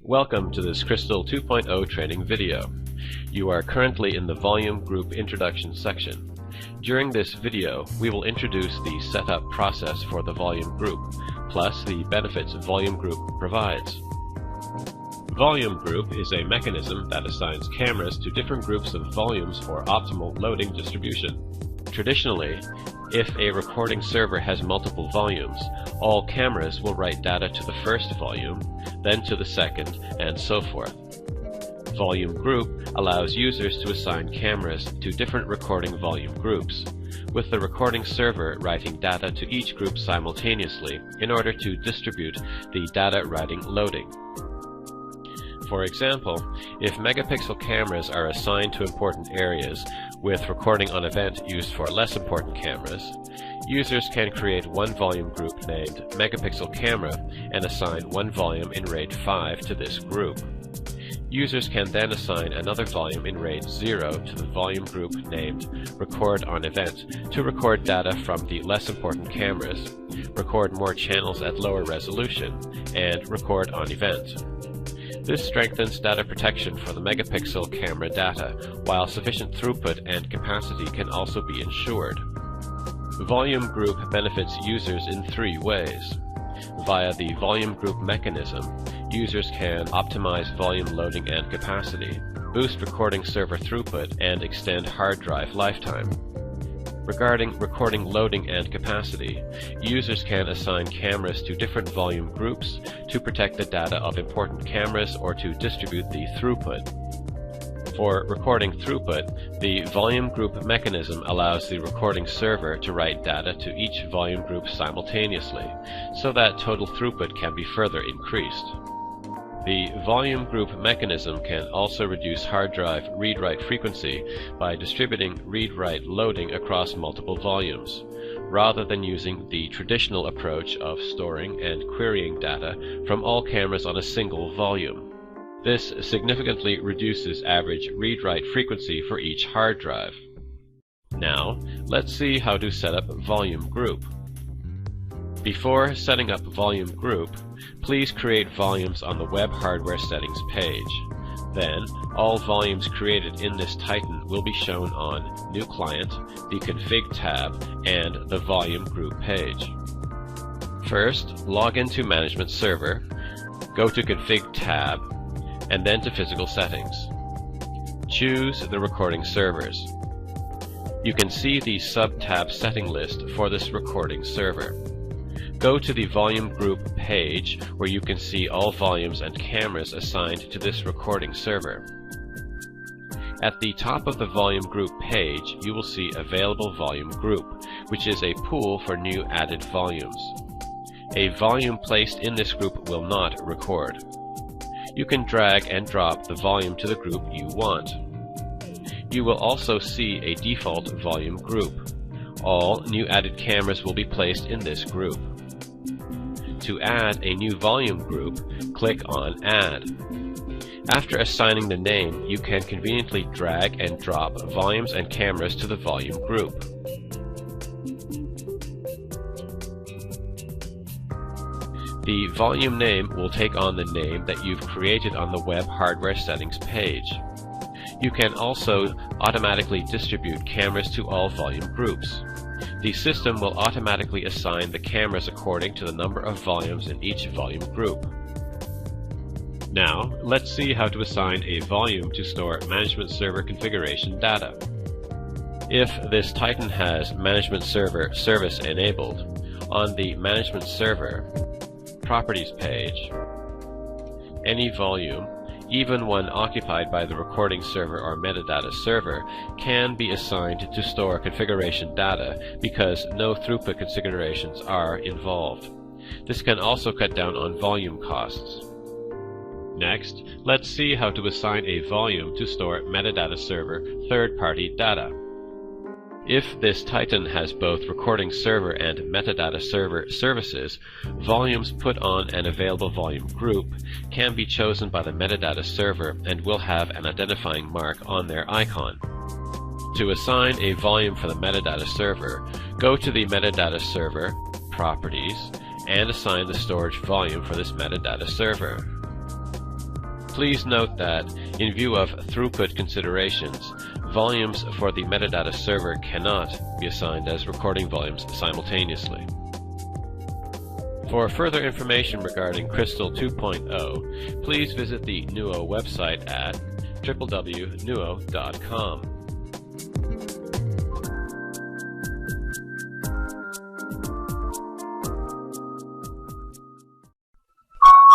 Welcome to this Crystal 2.0 training video. You are currently in the Volume Group Introduction section. During this video, we will introduce the setup process for the Volume Group, plus the benefits Volume Group provides. Volume Group is a mechanism that assigns cameras to different groups of volumes for optimal loading distribution. Traditionally, if a recording server has multiple volumes, all cameras will write data to the first volume, then to the second, and so forth. Volume Group allows users to assign cameras to different recording volume groups, with the recording server writing data to each group simultaneously in order to distribute the data writing loading. For example, if megapixel cameras are assigned to important areas with recording on event used for less important cameras, users can create one volume group named megapixel camera and assign one volume in RAID 5 to this group. Users can then assign another volume in RAID 0 to the volume group named record on event to record data from the less important cameras, record more channels at lower resolution, and record on event. This strengthens data protection for the megapixel camera data, while sufficient throughput and capacity can also be ensured. Volume Group benefits users in three ways. Via the Volume Group mechanism, users can optimize volume loading and capacity, boost recording server throughput, and extend hard drive lifetime. Regarding recording loading and capacity, users can assign cameras to different volume groups to protect the data of important cameras or to distribute the throughput. For recording throughput, the volume group mechanism allows the recording server to write data to each volume group simultaneously, so that total throughput can be further increased. The volume group mechanism can also reduce hard drive read-write frequency by distributing read-write loading across multiple volumes, rather than using the traditional approach of storing and querying data from all cameras on a single volume. This significantly reduces average read-write frequency for each hard drive. Now, let's see how to set up Volume Group. Before setting up Volume Group, please create volumes on the Web Hardware Settings page. Then, all volumes created in this Titan will be shown on New Client, the Config tab, and the Volume Group page. First, log into Management Server, go to Config tab, and then to Physical Settings. Choose the recording servers. You can see the sub-tab setting list for this recording server. Go to the Volume Group page where you can see all volumes and cameras assigned to this recording server. At the top of the Volume Group page, you will see Available Volume Group, which is a pool for new added volumes. A volume placed in this group will not record. You can drag and drop the volume to the group you want. You will also see a default volume group. All new added cameras will be placed in this group. To add a new volume group, click on Add. After assigning the name, you can conveniently drag and drop volumes and cameras to the volume group. The volume name will take on the name that you've created on the Web Hardware Settings page. You can also automatically distribute cameras to all volume groups. The system will automatically assign the cameras according to the number of volumes in each volume group. Now, let's see how to assign a volume to store management server configuration data. If this Titan has management server service enabled, on the management server properties page, any volume, even one occupied by the recording server or metadata server, can be assigned to store configuration data because no throughput considerations are involved. This can also cut down on volume costs. Next, let's see how to assign a volume to store metadata server third-party data. If this Titan has both recording server and metadata server services, volumes put on an available volume group can be chosen by the metadata server and will have an identifying mark on their icon. To assign a volume for the metadata server, go to the metadata server, Properties, and assign the storage volume for this metadata server. Please note that, in view of throughput considerations, volumes for the metadata server cannot be assigned as recording volumes simultaneously. For further information regarding Crystal 2.0, please visit the Nuo website at www.nuo.com.